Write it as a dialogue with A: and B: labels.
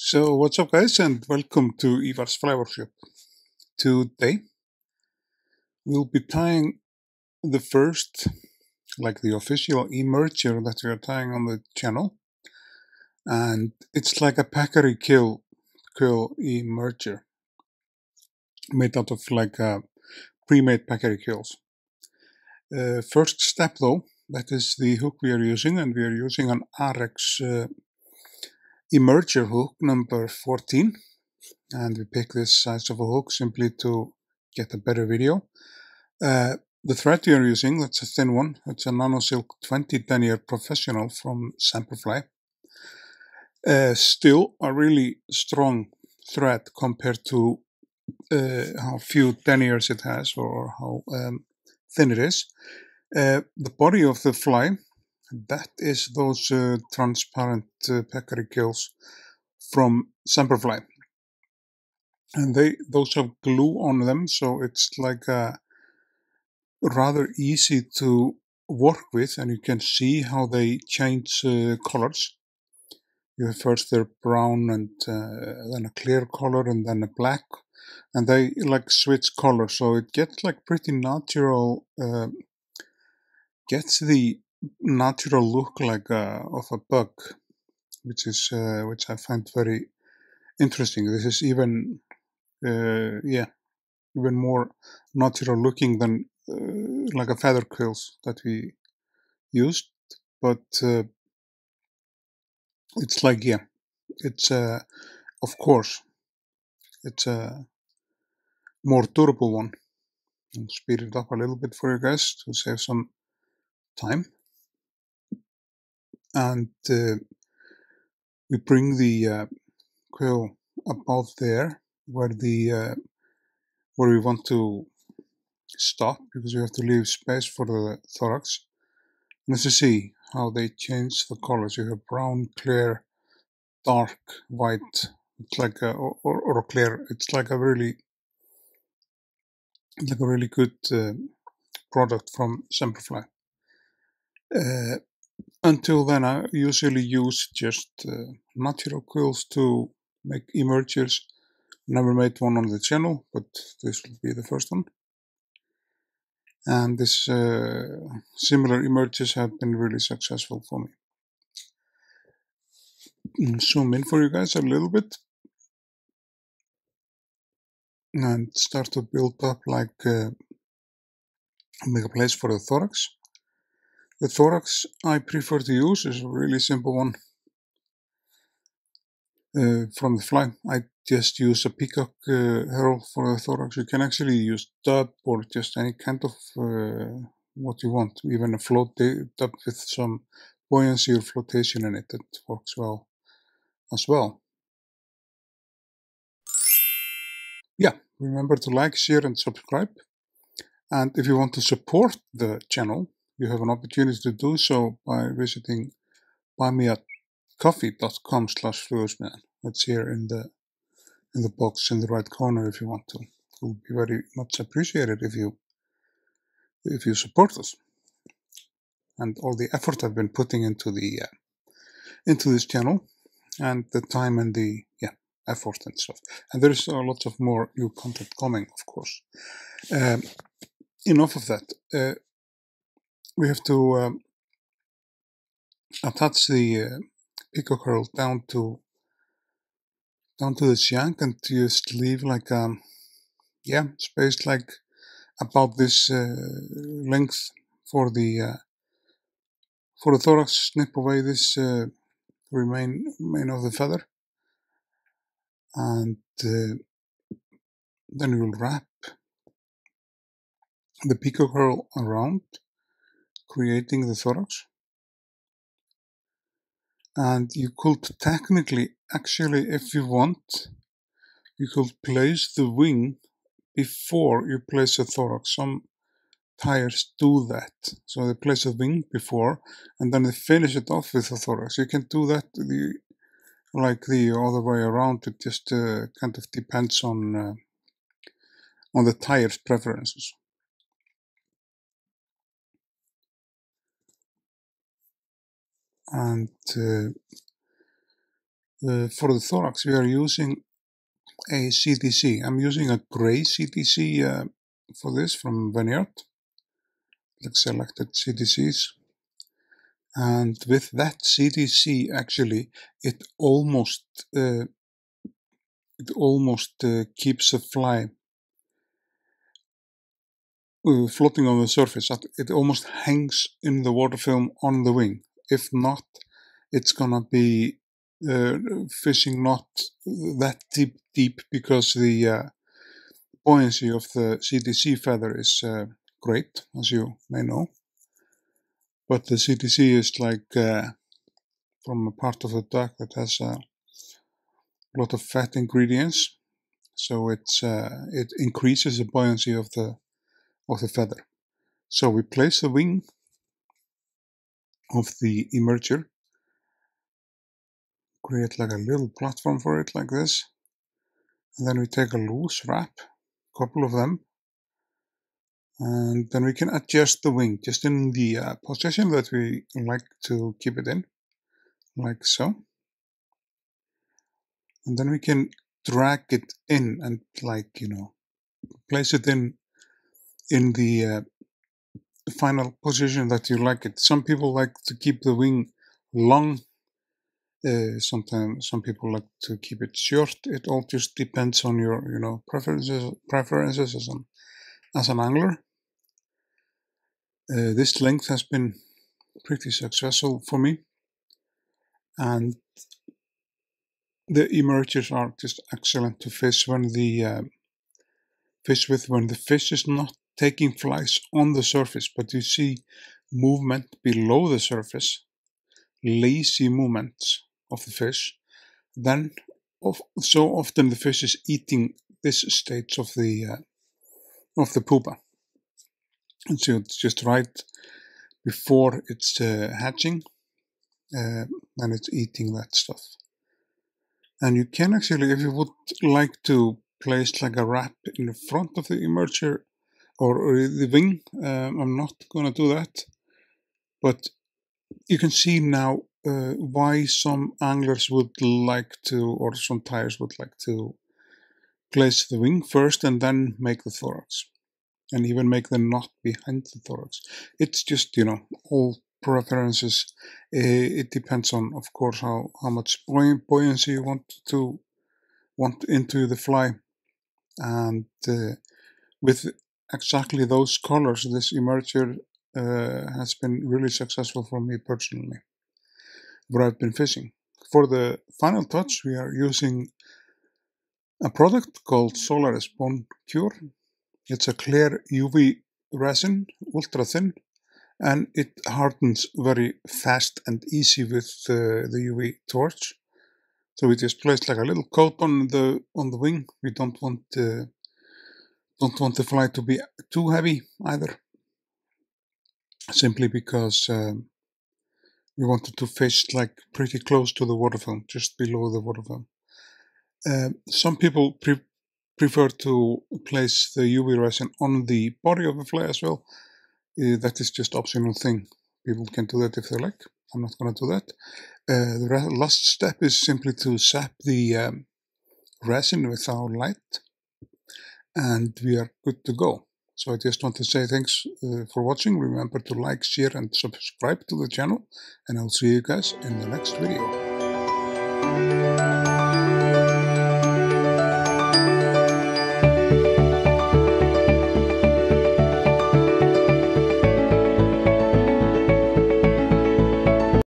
A: So what's up guys, and welcome to Ívar's Fly Workshop. Today we'll be tying the first, like the official emerger that we are tying on the channel. And it's like a Peccary quill emerger made out of like pre-made Peccary quills. First step though, that is the hook we are using, and we are using an Ahrex emerger hook number 14. And we pick this size of a hook simply to get a better video. The thread we are using, that's a thin one. It's a Nano Silk 20 Veniard Professional from Semperfli. Still a really strong thread compared to how few deniers it has, or how thin it is. The body of the fly, that is those transparent Peccary quills from Semperfli. And those have glue on them, so it's like rather easy to work with, and you can see how they change colors. You have first their brown, and then a clear color, and then a black, and they like switch color, so it gets like pretty natural, gets the natural look like of a bug, which I find very interesting. This is even even more natural looking than like a feather quills that we used, but it's like, it's of course it's a more durable one. I'll speed it up a little bit for you guys to save some time, and we bring the quill about there where we want to stop, because we have to leave space for the thorax. And as you see how they change the colors, you have brown, clear, dark, white. It's like or clear. It's like a really good product from Semperfli. Until then, I usually use just natural quills to make emergers. Never made one on the channel, but this will be the first one. And this similar emergers have been really successful for me. Zoom in for you guys a little bit and start to build up, like make a place for the thorax. The thorax I prefer to use is a really simple one from the fly. I just use a Peacock hearl for the thorax. You can actually use dub or just any kind of what you want, even a float dub with some buoyancy or flotation in it. That works well as well. Yeah, remember to like, share, and subscribe. And if you want to support the channel, you have an opportunity to do so by visiting buymeacoffee.com/flugusmidjan. It's here in the box in the right corner if you want to. It will be very much appreciated if you support us and all the effort I've been putting into this channel, and the time and the effort and stuff. And there is a lot of more new content coming, of course. Enough of that. We have to attach the Peacock hearl down to the shank, and just leave like space like about this length for the thorax. Snip away this remain of the feather, and then we will wrap the Peacock hearl around, creating the thorax. And you could technically, actually, if you want, you could place the wing before you place the thorax. Some tyers do that. So they place a wing before, and then they finish it off with the thorax. You can do that the other way around. It just kind of depends on the tyer's preferences. And For the thorax, we are using a CDC. I'm using a gray CDC for this from Veniard, like selected CDCs. And with that CDC, actually, it almost keeps the fly floating on the surface. It almost hangs in the water film on the wing. If not, it's gonna be fishing not that deep because the buoyancy of the CDC feather is great, as you may know. But the CDC is like from a part of the duck that has a lot of fat ingredients, so it increases the buoyancy of the feather. So we place the wing of the emerger, create like a little platform for it like this, and then we take a loose wrap, a couple of them, and then we can adjust the wing just in the position that we like to keep it in, like so. And then we can drag it in and, like, you know, place it in the final position that you like it. Some people like to keep the wing long. Sometimes some people like to keep it short. It all just depends on your, you know, preferences as an angler. This length has been pretty successful for me, and the emergers are just excellent to fish when the when the fish is not taking flies on the surface, but you see movement below the surface, lazy movements of the fish. Then so often the fish is eating this stage of the pupa, and so it's just right before it's hatching, and it's eating that stuff. And you can actually, if you would like to place like a wrap in the front of the emerger or the wing, I'm not going to do that, but you can see now why some anglers would like to, or some tyers would like to, place the wing first and then make the thorax, and even make the knot behind the thorax. It's just, you know, all preferences. It depends on, of course, how much buoyancy you want into the fly, and with exactly those colors, this emerger has been really successful for me personally, where I've been fishing. For the final touch, we are using a product called Solarez Bone Cure. It's a clear UV resin, ultra thin, and it hardens very fast and easy with the UV torch. So we just place like a little coat on the wing. We don't want the fly to be too heavy either, simply because we wanted to fish like pretty close to the water film, just below the water film. Some people prefer to place the UV resin on the body of the fly as well. That is just optional thing. People can do that if they like. I'm not going to do that. The last step is simply to sap the resin with our light, and we are good to go. So I just want to say thanks for watching. Remember to like, share, and subscribe to the channel, and I'll see you guys in the next video.